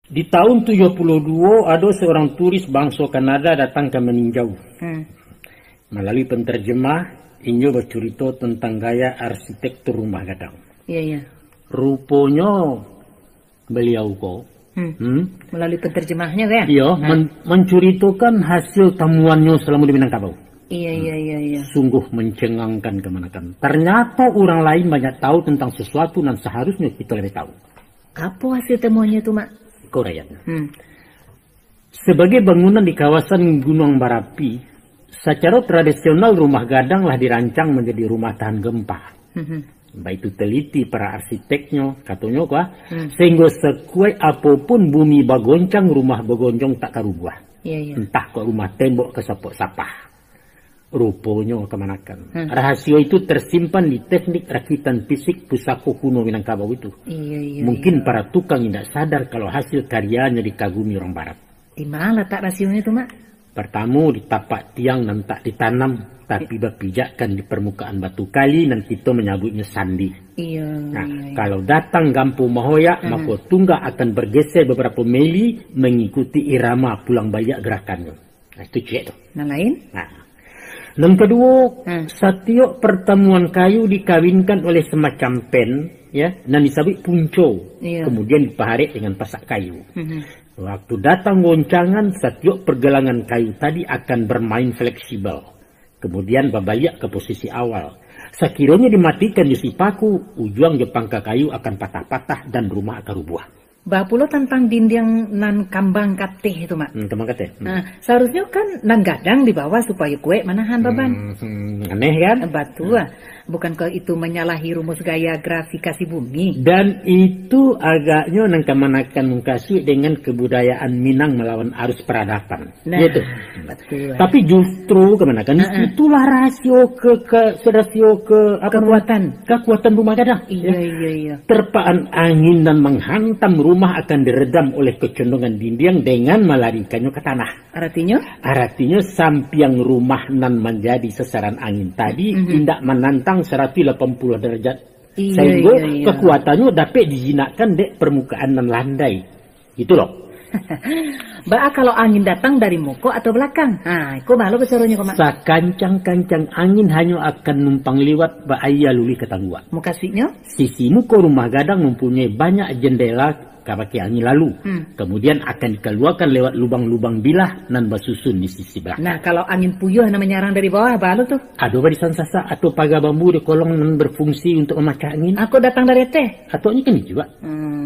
Di tahun 72 ada seorang turis bangsa Kanada datang ke meninjau. Melalui penterjemah, inyo bercerita tentang gaya arsitektur rumah gadang. Iya. Rupanya beliau melalui penterjemahnya kan? Iya, menceritakan hasil temuannya selama di Minangkabau. Iya. Sungguh mencengangkan kemanakan. Ternyata orang lain banyak tahu tentang sesuatu dan seharusnya kita lebih tahu. Apa hasil temuannya tuh, Mak? Kau rakyatnya. Sebagai bangunan di kawasan Gunung Barapi, secara tradisional rumah gadang lah dirancang menjadi rumah tahan gempa. Baik itu teliti para arsiteknya, katanya sehingga sekuat apapun bumi bagoncang, rumah bagoncang tak karubuah. Entah kok rumah tembok kesapok-sapah. Rupanya kemanakan. Rahasia itu tersimpan di teknik rakitan fisik pusaka kuno Minangkabau itu. Mungkin para tukang tidak sadar kalau hasil karyanya dikagumi orang barat. Di mana tak rahasionya itu, Mak? Pertama, di tapak tiang dan tak ditanam, tapi berpijakkan di permukaan batu kali dan kita menyebutnya sandi. Kalau datang Gampu Mahoya, maka tungga akan bergeser beberapa mili mengikuti irama pulang balik gerakannya. Itu cek tu. Lain? Yang kedua, setiap pertemuan kayu dikawinkan oleh semacam pen, dan disebut punco. Kemudian dipaharit dengan pasak kayu. Waktu datang goncangan, setiap pergelangan kayu tadi akan bermain fleksibel. Kemudian berbalik ke posisi awal. Sekiranya dimatikan di si paku, ujung jepangka kayu akan patah-patah dan rumah akan rubuh. Bapulo tentang dinding nan kambang kateh itu, Mak. Kambang kateh. Seharusnya kan nan gadang di bawah supaya kue manahan beban. Aneh kan? Betul. Bukankah itu menyalahi rumus gaya grafikasi bumi? Dan itu agaknya nang kemanakan mengkasih dengan kebudayaan Minang melawan arus peradaban. Gitu. Betul. Tapi justru kemanakan itulah rasio kekuatan rumah gadang. Iya. Terpaan angin dan menghantam rumah akan diredam oleh kecondongan dinding dengan melarikannya ke tanah. Artinya sampiang rumah nan menjadi sasaran angin tadi tidak menantang 180 derajat. Sehingga kekuatannya dapat dijinakkan dek permukaan dan landai. Gitu loh. Kalau angin datang dari muka atau belakang? Kok malu keserunya kok, Mak? Sakancang-kancang angin hanya akan numpang lewat bahaya luli ketangguan. Mukasinya? Sisi muka rumah gadang mempunyai banyak jendela pakai angin lalu. Kemudian akan dikeluarkan lewat lubang-lubang bilah dan basusun di sisi belakang. Nah, kalau angin puyuh nama menyerang dari bawah, balu tuh? Ada barisan sasa atau pagar bambu di kolong yang berfungsi untuk memecah angin. Aku datang dari teh. Atau ini kan juga.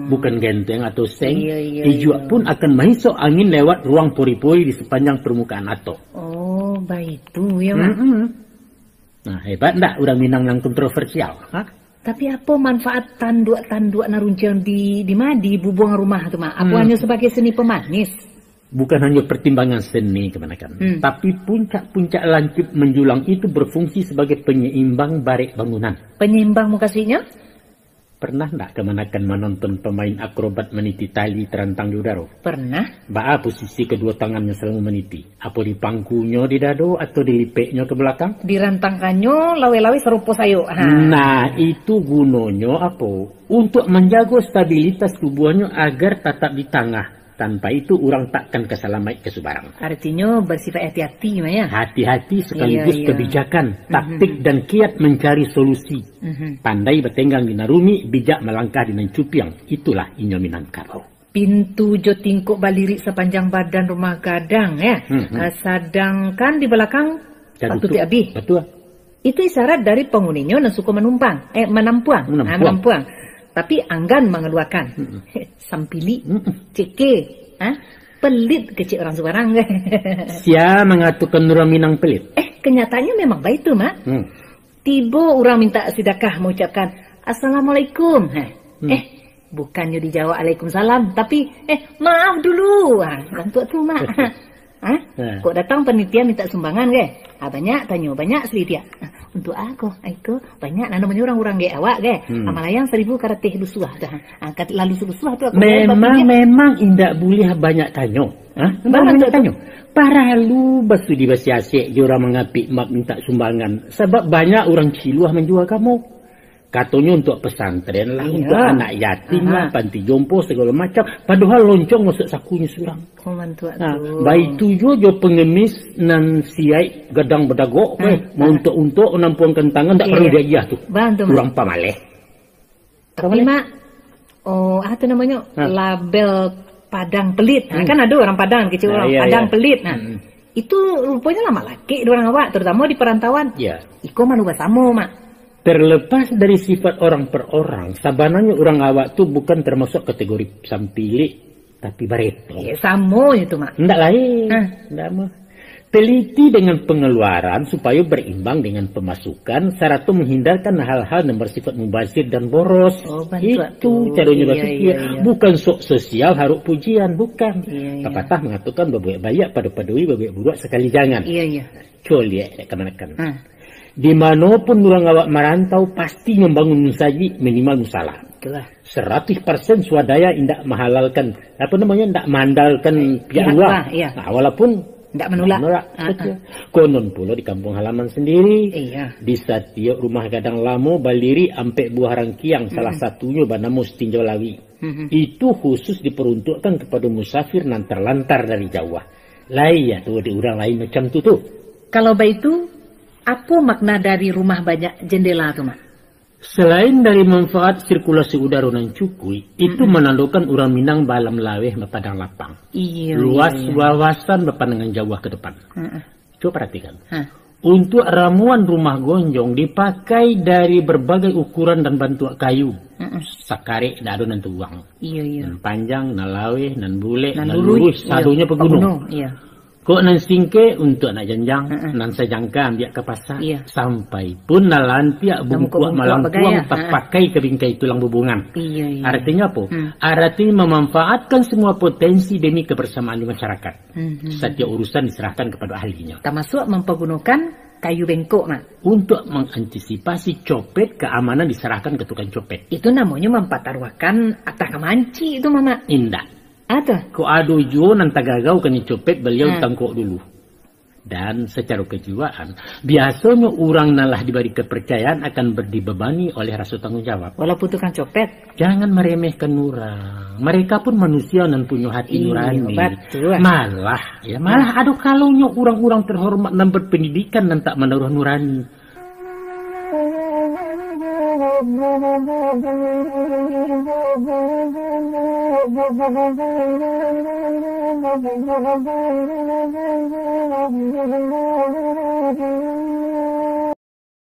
Bukan genteng atau seng. Juga pun akan masuk angin lewat ruang pori-pori di sepanjang permukaan ato. Oh, baik itu ya, Mak. Nah, hebat enggak orang Minang yang kontroversial? Tapi apa manfaat tanduk naruncang di bubuang rumah tu, Mak? Apa hanya sebagai seni pemanis? Bukan hanya pertimbangan seni kebanyakan, tapi puncak-puncak lancip menjulang itu berfungsi sebagai penyeimbang barik bangunan. Penyeimbang mukasinya? Pernah enggak kemanakan menonton pemain akrobat meniti tali terantang di udara? Pernah. Posisi kedua tangannya selalu meniti? Apa di pangkunya di dado atau dilipeknya ke belakang? Dirantangkannya lawe-lawe serupa sayo. Nah, itu gunanya apa? Untuk menjaga stabilitas tubuhnya agar tetap di tengah. Tanpa itu orang takkan keselamatan kesubarang. Artinya bersifat hati-hati, ya? Hati-hati sekaligus kebijakan, taktik dan kiat mencari solusi. Pandai bertenggang di narumi, bijak melangkah dengan cupiang. Itulah inyo Minangkabau. Pintu jo tingkuk balirik sepanjang badan rumah gadang, ya? Sedangkan di belakang batu tiabi. Betul. Itu isyarat dari penghuninya dan suku menampuang. Tapi anggan mengeluarkan. Sampili, ceke, pelit kecil orang sebarang. Sia mengatakan orang Minang pelit. Kenyataannya memang baik tuh, Mak. Tiba orang minta sedekah mengucapkan Assalamualaikum. Bukannya dijawab Waalaikumsalam, tapi maaf dulu. Orang tua tuh, Mak. Kok datang penitia minta sumbangan, banyak sedikit. Untuk aku banyak namanya orang-orang awak amalayang 1000 karateh lusuah angkat lalu lusuah tu memang indak boleh banyak tanyo. Banyak tanyo. Para lu basu di basiasek orang mengapi mak minta sumbangan sebab banyak orang ciluah menjual kamu. Katanya untuk pesantren lah, Iya. untuk anak yatim lah, panti jompo segala macam. Padahal loncong masuk sakunya surang. Mantua Nah, tu. baik tu jo pengemis nan siai gadang bedagok, mau untuk nampuang kentangan tak Iya, perlu iya. dia tuh. Bantu, Mak. Kurang pamaleh. Tapi Mak, apa namanya? Label Padang Pelit. Nah, kan ada orang Padang kecil Nah, orang iya, Padang iya. Pelit. Nah, itu rupanya lama laki orang awak, terutama di perantauan. Ya. Iko malu basamo, Mak. Terlepas dari sifat orang per orang, sabananya orang awak tu bukan termasuk kategori sampili, tapi bareto. Samo itu, Mak. Ndak lain. Ndak mah. Teliti dengan pengeluaran supaya berimbang dengan pemasukan, serta menghindarkan hal-hal yang bersifat mubazir dan boros. Oh, bantu Itu tu. caranya Iya, berpikir. iya, iya. Bukan sok sosial haruk pujian, bukan. Iya, iya. Pepatah mengatakan babuak bayak pada padui babuak buruk sekali jangan. Iya, iya. Coli kemanakan. Dimanapun orang awak merantau pasti membangun musaji minimal musalah. Itulah. 100% swadaya indak menghalalkan indak mandalkan pihak luar. Iya. Nah, walaupun Ndak menolak. saja. Konon pula di kampung halaman sendiri. Iya. Di setiap rumah gadang lamo baliri ampek buah rangkiang salah satunya bernama Tinjau Lawi. Itu khusus diperuntukkan kepada musafir nan terlantar dari Jawa. Lain ya tuh di orang lain macam tu tuh. Kalau itu, apa makna dari rumah banyak jendela tuh, Mak? Selain dari manfaat sirkulasi udara nan cukui, itu menandakan orang Minang balam laweh padang lapang. Iya. Luas wawasan berpandangan jauh ke depan. Coba perhatikan. Hah. Untuk ramuan rumah gonjong dipakai dari berbagai ukuran dan bentuk kayu. Sakare tidak ada nanti uang. Iya, iya. Nan panjang, nan laweh, nan bule, Nan nan lurus, lurus, sadunya pegunung. Iya. Kok nan singke untuk nak janjang, nan sejangka ambil ke pasar. Iya. Sampai pun nan lantiak bungkuak Bungkuak malangkuang bagaya. terpakai ke bingkai tulang bubungan. Iya, iya. Artinya apa? Artinya memanfaatkan semua potensi demi kebersamaan di masyarakat. Setiap urusan diserahkan kepada ahlinya. Termasuk mempergunakan kayu bengkok, Mak. Untuk mengantisipasi copet, keamanan diserahkan ke tukang copet. Itu namanya mempertaruhkan akta kemanci itu, Mama. Indah. Ada. Ko ado jo nan tagagaw kani copet beliau tangkok dulu. Dan secara kejiwaan, biasanya orang nalah diberi kepercayaan akan dibebani oleh rasa tanggung jawab. Walaupun tukang copet. Jangan meremehkan orang. Mereka pun manusia dan punya hati Iya, nurani. betul. Malah ada kalaunya orang-orang terhormat dan berpendidikan dan tak menaruh nurani.